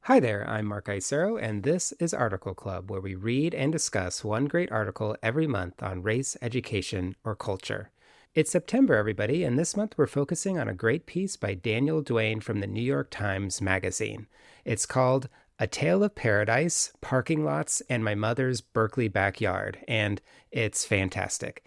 Hi there, I'm Mark Isero, and this is Article Club, where we read and discuss one great article every month on race, education, or culture. It's September, everybody, and this month we're focusing on a great piece by Daniel Duane from the New York Times Magazine. It's called A Tale of Paradise, Parking Lots, and My Mother's Berkeley Backyard, and it's fantastic.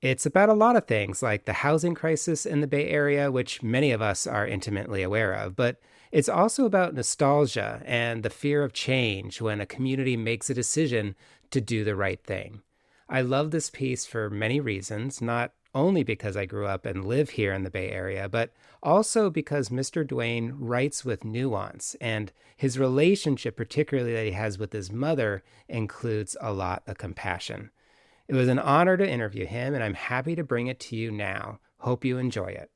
It's about a lot of things, like the housing crisis in the Bay Area, which many of us are intimately aware of, but it's also about nostalgia and the fear of change when a community makes a decision to do the right thing. I love this piece for many reasons, not only because I grew up and live here in the Bay Area, but also because Mr. Duane writes with nuance, and his relationship, particularly that he has with his mother, includes a lot of compassion. It was an honor to interview him, and I'm happy to bring it to you now. Hope you enjoy it.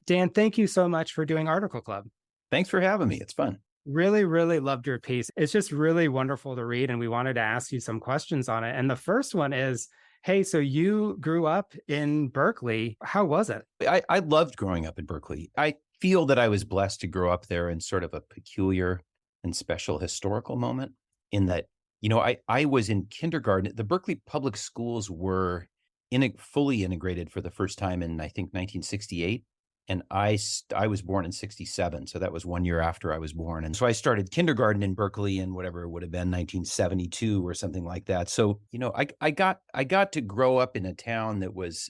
Dan, thank you so much for doing Article Club. Thanks for having me. It's fun. Really, really loved your piece. It's just really wonderful to read, and we wanted to ask you some questions on it. And the first one is, hey, so you grew up in Berkeley. How was it? I loved growing up in Berkeley. I feel that I was blessed to grow up there in sort of a peculiar and special historical moment in that, I was in kindergarten. The Berkeley public schools were fully integrated for the first time in, I think, 1968. And I was born in 67. So that was 1 year after I was born. And so I started kindergarten in Berkeley in whatever it would have been, 1972 or something like that. So, I got to grow up in a town that was,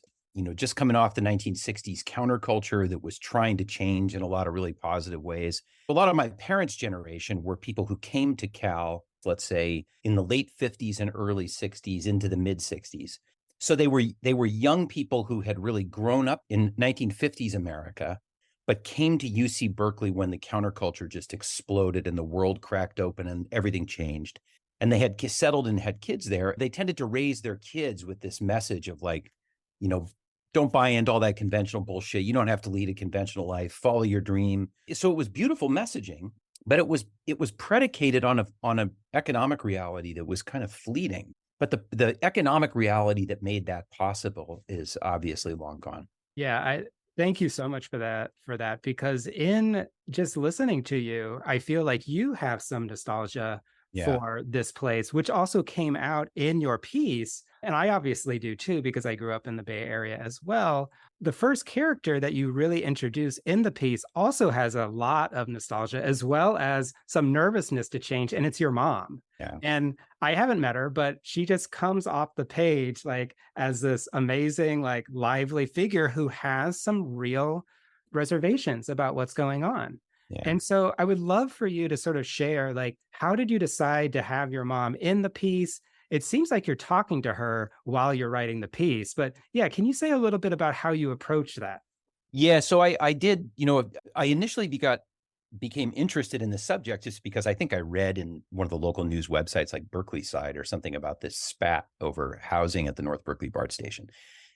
just coming off the 1960s counterculture that was trying to change in a lot of really positive ways. A lot of my parents' generation were people who came to Cal, let's say, in the late 50s and early 60s into the mid 60s. So they were young people who had really grown up in 1950s America, but came to UC Berkeley when the counterculture just exploded and the world cracked open and everything changed. And they had settled and had kids there. They tended to raise their kids with this message of like, you know, don't buy into all that conventional bullshit. You don't have to lead a conventional life. Follow your dream. So it was beautiful messaging, but it was predicated on a economic reality that was kind of fleeting. But the economic reality that made that possible is obviously long gone. Yeah, I thank you so much for that because in just listening to you, I feel like you have some nostalgia Yeah. for this place, which also came out in your piece. And I obviously do too, because I grew up in the Bay Area as well. The first character that you really introduce in the piece also has a lot of nostalgia as well as some nervousness to change, and it's your mom. Yeah. And I haven't met her, but she just comes off the page like as this amazing, like lively figure who has some real reservations about what's going on. Yeah. And so I would love for you to sort of share, like, how did you decide to have your mom in the piece? It seems like you're talking to her while you're writing the piece, but yeah, can you say a little bit about how you approach that? Yeah. So I did, I initially became interested in the subject just because I think I read in one of the local news websites like Berkeley Side or something about this spat over housing at the North Berkeley BART station.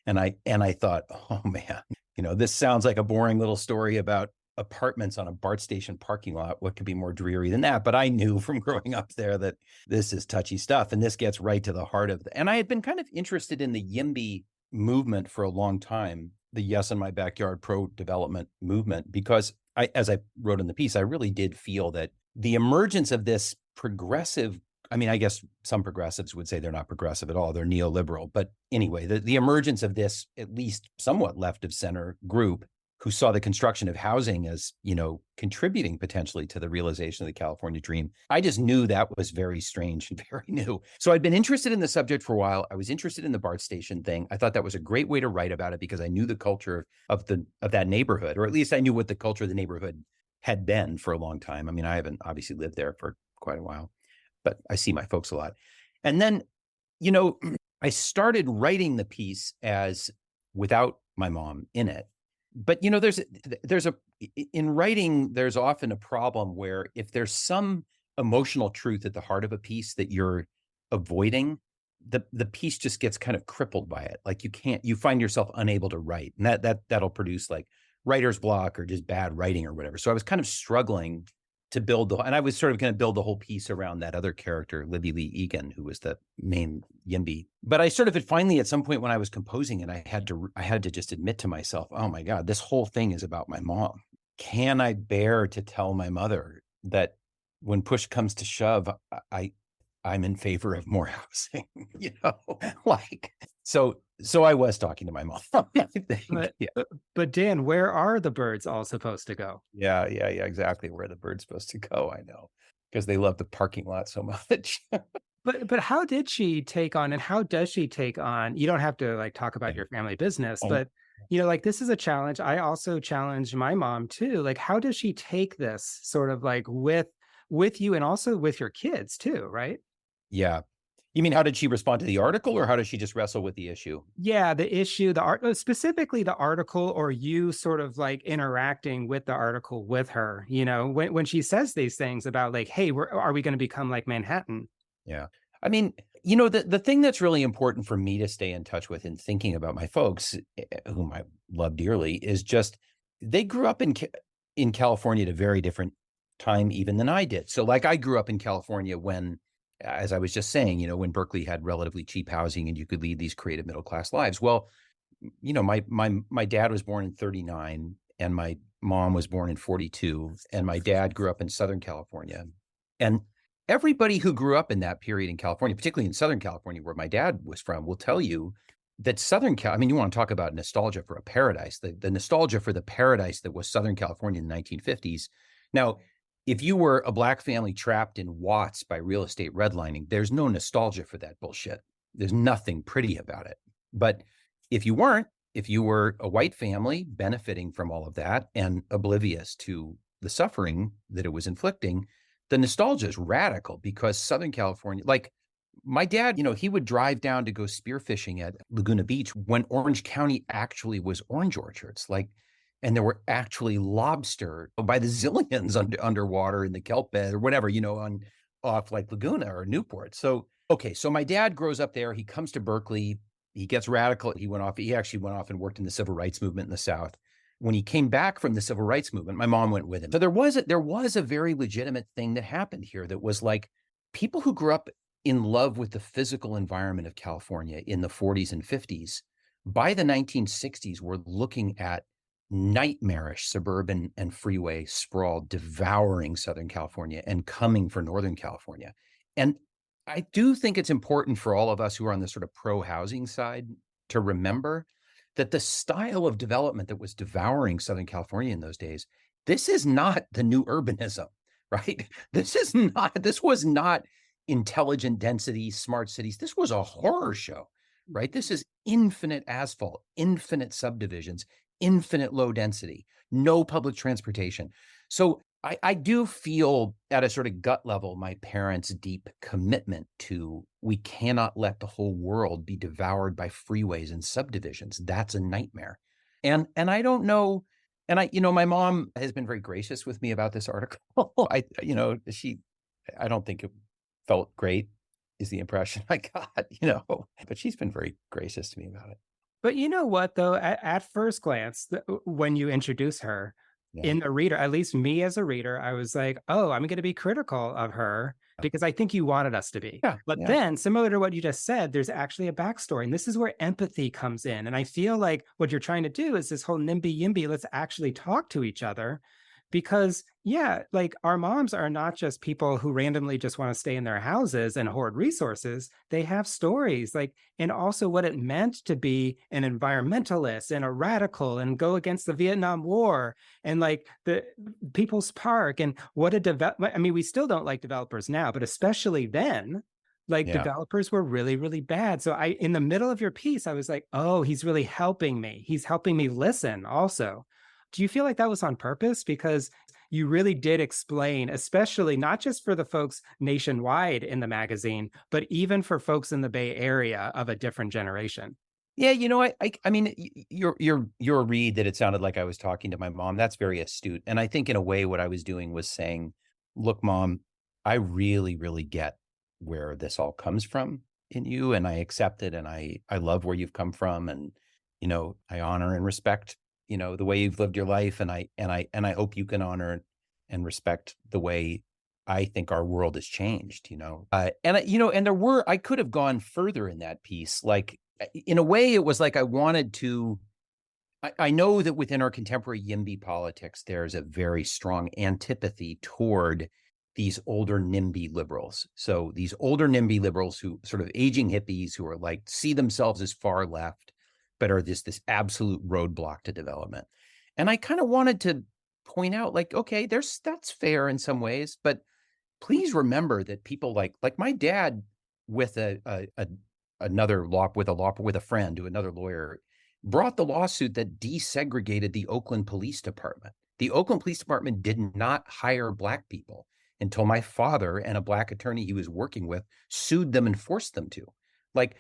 And I thought, oh man, this sounds like a boring little story about apartments on a BART station parking lot. What could be more dreary than that? But I knew from growing up there that this is touchy stuff and this gets right to the heart of and I had been kind of interested in the YIMBY movement for a long time, the Yes in My Backyard pro development movement, because as I wrote in the piece, I really did feel that the emergence of this progressive, I mean, I guess some progressives would say they're not progressive at all. They're neoliberal. But anyway, the emergence of this, at least somewhat left of center group who saw the construction of housing as, contributing potentially to the realization of the California dream. I just knew that was very strange and very new. So I'd been interested in the subject for a while. I was interested in the BART station thing. I thought that was a great way to write about it because I knew the culture of that neighborhood, or at least I knew what the culture of the neighborhood had been for a long time. I mean, I haven't obviously lived there for quite a while, but I see my folks a lot. And then, I started writing the piece as without my mom in it. But in writing, there's often a problem where if there's some emotional truth at the heart of a piece that you're avoiding, the piece just gets kind of crippled by it. Like you find yourself unable to write, and that'll produce like writer's block or just bad writing or whatever. So I was kind of struggling to build and I was sort of going to build the whole piece around that other character, Libby Lee Egan, who was the main YIMBY. But I sort of had finally at some point when I was composing it, I had to just admit to myself, oh my God, this whole thing is about my mom. Can I bear to tell my mother that when push comes to shove, I I'm in favor of more housing, like, so I was talking to my mom, I think. But Yeah. but Dan, where are the birds all supposed to go? Yeah, yeah, yeah, exactly where the bird's supposed to go, I know, because they love the parking lot so much. But how did she take on, and how does she take on, you don't have to like talk about Yeah. your family business, Um, but like this is a challenge. I also challenge my mom too. Like how does she take this sort of like with you and also with your kids too, right? yeah. You mean how did she respond to the article, or how does she just wrestle with the issue? Yeah, the issue, the art, specifically the article, or you sort of like interacting with the article with her, when she says these things about like, hey, are we going to become like Manhattan? Yeah. I mean, the thing that's really important for me to stay in touch with in thinking about my folks, whom I love dearly, is just they grew up in California at a very different time even than I did. So like I grew up in California when, as I was just saying, when Berkeley had relatively cheap housing and you could lead these creative middle class lives. Well, my dad was born in 39 and my mom was born in 42, and my dad grew up in Southern California. And everybody who grew up in that period in California, particularly in Southern California, where my dad was from, will tell you that I mean, you want to talk about nostalgia for a paradise, the nostalgia for the paradise that was Southern California in the 1950s. Now, if you were a Black family trapped in Watts by real estate redlining, there's no nostalgia for that bullshit. There's nothing pretty about it. But if you weren't, if you were a white family benefiting from all of that and oblivious to the suffering that it was inflicting, the nostalgia is radical because Southern California, like my dad, he would drive down to go spearfishing at Laguna Beach when Orange County actually was orange orchards. Like, and there were actually lobster by the zillions underwater in the kelp bed or whatever, on off like Laguna or Newport. So, okay. So my dad grows up there. He comes to Berkeley. He gets radical. He actually went off and worked in the civil rights movement in the South. When he came back from the civil rights movement, my mom went with him. So there was a very legitimate thing that happened here that was like people who grew up in love with the physical environment of California in the 40s and 50s, by the 1960s, were looking at nightmarish suburban and freeway sprawl devouring Southern California and coming for Northern California. And I do think it's important for all of us who are on the sort of pro-housing side to remember that the style of development that was devouring Southern California in those days, this is not the new urbanism, right? This was not intelligent density, smart cities. This was a horror show, right? This is infinite asphalt, infinite subdivisions, infinite low density, no public transportation. So I do feel at a sort of gut level, my parents' deep commitment to we cannot let the whole world be devoured by freeways and subdivisions. That's a nightmare. And I don't know. And my mom has been very gracious with me about this article. I don't think it felt great is the impression I got, but she's been very gracious to me about it. But you know what, though, at first glance, when you introduce her Yeah. in the reader, at least me as a reader, I was like, oh, I'm going to be critical of her because I think you wanted us to be. Yeah. But Yeah. then, similar to what you just said, there's actually a backstory. And this is where empathy comes in. And I feel like what you're trying to do is this whole NIMBY YIMBY, let's actually talk to each other. Because, yeah, like our moms are not just people who randomly just want to stay in their houses and hoard resources. They have stories, like, and also what it meant to be an environmentalist and a radical and go against the Vietnam War and like the People's Park and what a develop. I mean, we still don't like developers now, but especially then, like Yeah. developers were really, really bad. So in the middle of your piece, I was like, oh, he's really helping me. He's helping me listen also. Do you feel like that was on purpose? Because you really did explain, especially not just for the folks nationwide in the magazine, but even for folks in the Bay Area of a different generation. Yeah, I mean, your read that it sounded like I was talking to my mom. That's very astute, and I think in a way, what I was doing was saying, "Look, mom, I really, really get where this all comes from in you, and I accept it, and I love where you've come from, and I honor and respect, the way you've lived your life, and I hope you can honor and respect the way I think our world has changed, and I could have gone further in that piece, like." In a way, it was like I wanted to. I know that within our contemporary YIMBY politics, there's a very strong antipathy toward these older NIMBY liberals. So these older NIMBY liberals who sort of aging hippies who are like, see themselves as far left, but are this absolute roadblock to development. And I kind of wanted to point out like, okay, that's fair in some ways, but please remember that people like my dad with another law with a friend to another lawyer brought the lawsuit that desegregated the Oakland Police Department. The Oakland Police Department did not hire Black people until my father and a Black attorney he was working with sued them and forced them to. Like,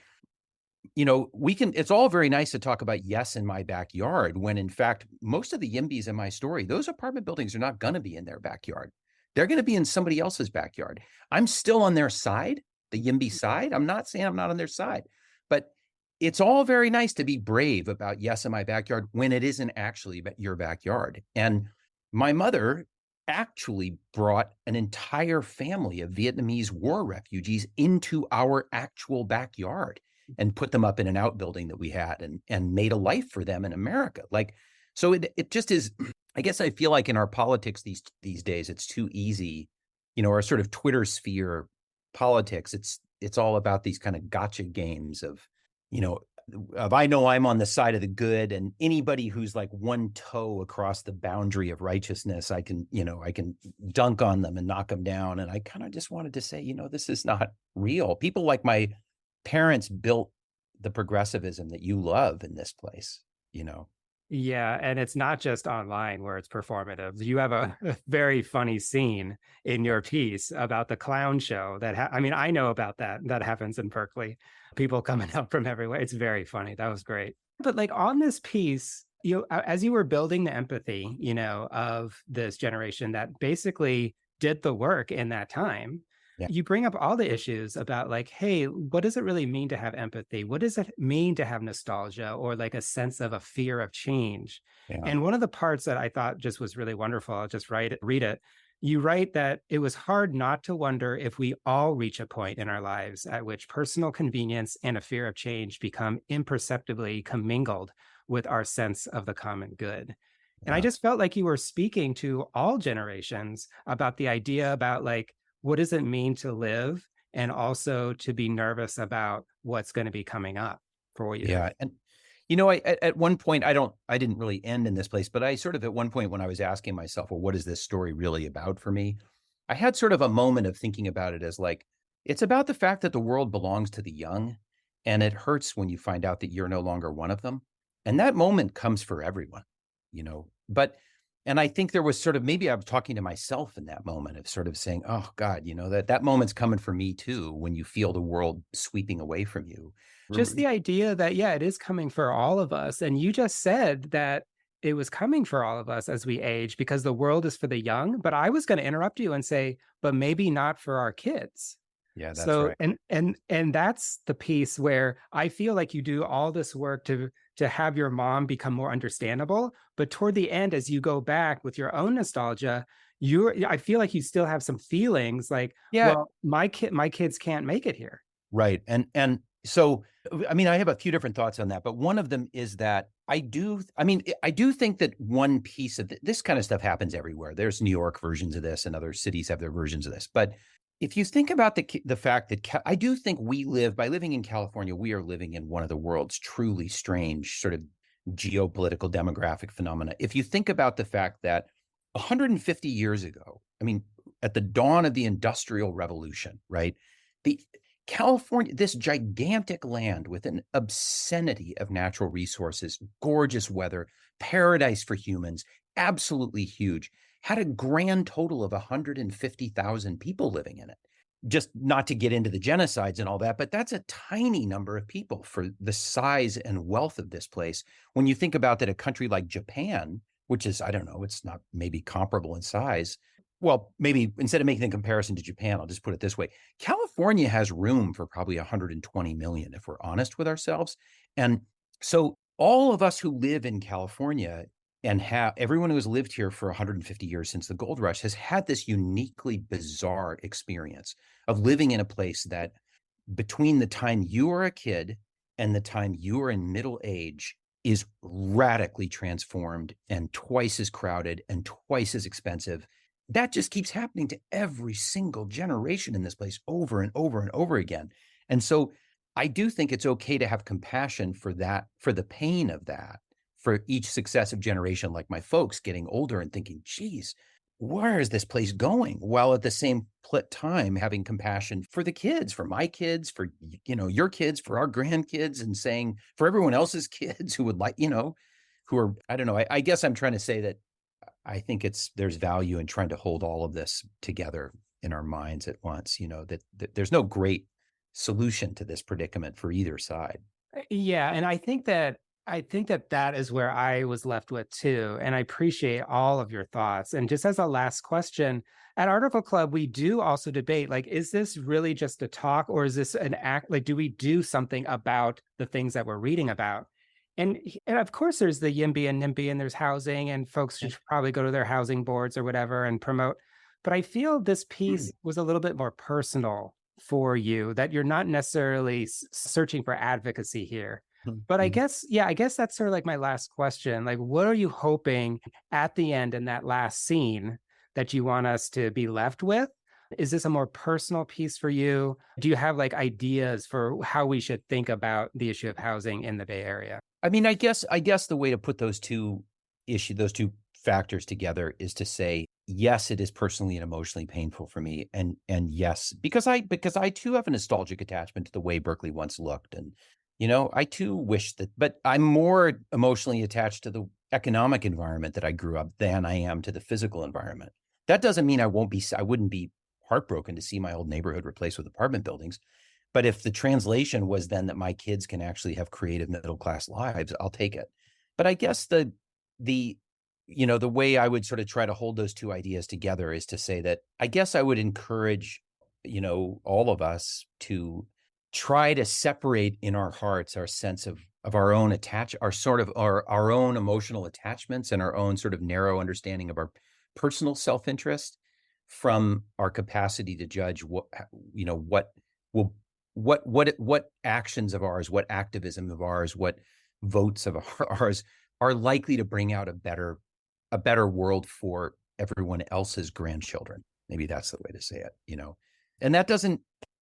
it's all very nice to talk about yes in my backyard when in fact, most of the YIMBYs in my story, those apartment buildings are not going to be in their backyard. They're going to be in somebody else's backyard. I'm still on their side, the YIMBY side. I'm not saying I'm not on their side, but it's all very nice to be brave about yes in my backyard when it isn't actually your backyard. And my mother actually brought an entire family of Vietnamese war refugees into our actual backyard and put them up in an outbuilding that we had and made a life for them in America. Like, so it just is, I guess I feel like in our politics these days, it's too easy, our sort of Twitter sphere politics. It's all about these kind of gotcha games of I know I'm on the side of the good, and anybody who's like one toe across the boundary of righteousness, I can dunk on them and knock them down. And I kind of just wanted to say, this is not real. People like my parents built the progressivism that you love in this place, Yeah, and it's not just online where it's performative. You have a very funny scene in your piece about the clown show I know about that happens in Berkeley. People coming out from everywhere. It's very funny. That was great. But like on this piece, as you were building the empathy, of this generation that basically did the work in that time, Yeah. you bring up all the issues about like, hey, what does it really mean to have empathy? What does it mean to have nostalgia or like a sense of a fear of change? Yeah. And one of the parts that I thought just was really wonderful, I'll just read it. You write that it was hard not to wonder if we all reach a point in our lives at which personal convenience and a fear of change become imperceptibly commingled with our sense of the common good. And I Yeah. just felt like you were speaking to all generations about the idea about like, what does it mean to live and also to be nervous about what's going to be coming up for you? Yeah. And at one point, I didn't really end in this place, but I sort of at one point when I was asking myself, well, what is this story really about for me? I had sort of a moment of thinking about it as like, it's about the fact that the world belongs to the young, and it hurts when you find out that you're no longer one of them. And that moment comes for everyone, and I think there was sort of, maybe I was talking to myself in that moment of sort of saying, oh God, that moment's coming for me too, when you feel the world sweeping away from you. Just the idea that, yeah, it is coming for all of us. And you just said that it was coming for all of us as we age because the world is for the young. But I was going to interrupt you and say, but maybe not for our kids. Yeah, that's So, right. and that's the piece where I feel like you do all this work to have your mom become more understandable. But toward the end, as you go back with your own nostalgia, I feel like you still have some feelings like, Yeah, well, my kids can't make it here. right. And so, I mean, I have a few different thoughts on that, but one of them is that I do think that one piece of this kind of stuff happens everywhere. There's New York versions of this and other cities have their versions of this. But if you think about the fact that I do think by living in California, we are living in one of the world's truly strange sort of geopolitical demographic phenomena. If you think about the fact that 150 years ago, I mean, at the dawn of the Industrial Revolution, right? The California, this gigantic land with an obscenity of natural resources, gorgeous weather, paradise for humans, absolutely huge, had a grand total of 150,000 people living in it. Just not to get into the genocides and all that, but that's a tiny number of people for the size and wealth of this place. When you think about that, a country like Japan, which is, I don't know, it's not maybe comparable in size. Well, maybe instead of making the comparison to Japan, I'll just put it this way. California has room for probably 120 million, if we're honest with ourselves. And so all of us who live in California and everyone who has lived here for 150 years since the gold rush has had this uniquely bizarre experience of living in a place that between the time you are a kid and the time you are in middle age is radically transformed and twice as crowded and twice as expensive. that just keeps happening to every single generation in this place over and over and over again. And so I do think it's okay to have compassion for that, for the pain of that, for each successive generation, like my folks getting older and thinking, geez, where is this place going? While at the same time having compassion for the kids, for my kids, for, your kids, for our grandkids, and saying for everyone else's kids who would like, who are, I don't know. I guess I'm trying to say that I think there's value in trying to hold all of this together in our minds at once, that there's no great solution to this predicament for either side. Yeah, and I think that that is where I was left with too, and I appreciate all of your thoughts. And just as a last question, at Article Club, we do also debate, like, is this really just a talk, or is this an act? Like, do we do something about the things that we're reading about? And of course, there's the YIMBY and NIMBY, and there's housing, and folks should probably go to their housing boards or whatever and promote. But I feel this piece was a little bit more personal for you, that you're not necessarily searching for advocacy here. But I guess that's sort of like my last question. Like, what are you hoping at the end in that last scene that you want us to be left with? Is this a more personal piece for you? Do you have like ideas for how we should think about the issue of housing in the Bay Area? I mean, I guess the way to put those two factors together is to say, yes, it is personally and emotionally painful for me. And yes, because I too have a nostalgic attachment to the way Berkeley once looked. And, I too wish that, but I'm more emotionally attached to the economic environment that I grew up than I am to the physical environment. That doesn't mean I wouldn't be heartbroken to see my old neighborhood replaced with apartment buildings. But if the translation was then that my kids can actually have creative middle class lives, I'll take it. But I guess the way I would sort of try to hold those two ideas together is to say that I guess I would encourage, all of us to try to separate in our hearts our sense of our own our own emotional attachments and our own sort of narrow understanding of our personal self-interest from our capacity to judge what will what actions of ours, what activism of ours, what votes of ours are likely to bring out a better world for everyone else's grandchildren. Maybe that's the way to say it, and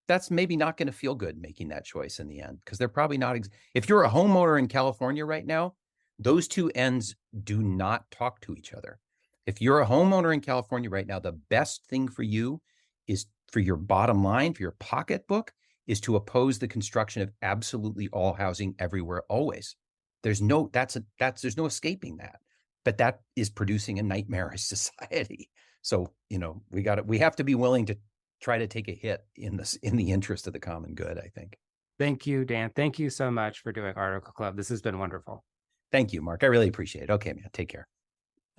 that's maybe not going to feel good making that choice in the end, because they're probably not. If you're a homeowner in California right now, those two ends do not talk to each other. If you're a homeowner in California right now, the best thing for you is, for your bottom line, for your pocketbook, is to oppose the construction of absolutely all housing everywhere, always. There's no escaping that. But that is producing a nightmarish society. So, we have to be willing to try to take a hit in the interest of the common good, I think. Thank you, Dan. Thank you so much for doing Article Club. This has been wonderful. Thank you, Mark. I really appreciate it. Okay, man. Take care.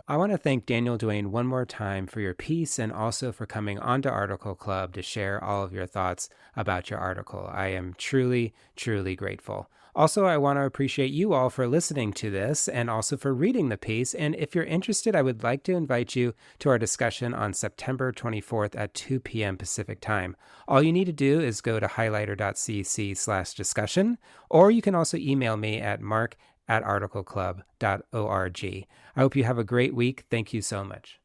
I want to thank Daniel Duane one more time for your piece, and also for coming onto Article Club to share all of your thoughts about your article. I am truly, truly grateful. Also, I want to appreciate you all for listening to this, and also for reading the piece. And if you're interested, I would like to invite you to our discussion on September 24th at 2 p.m. Pacific time. All you need to do is go to highlighter.cc/discussion, or you can also email me at mark@articleclub.org. I hope you have a great week. Thank you so much.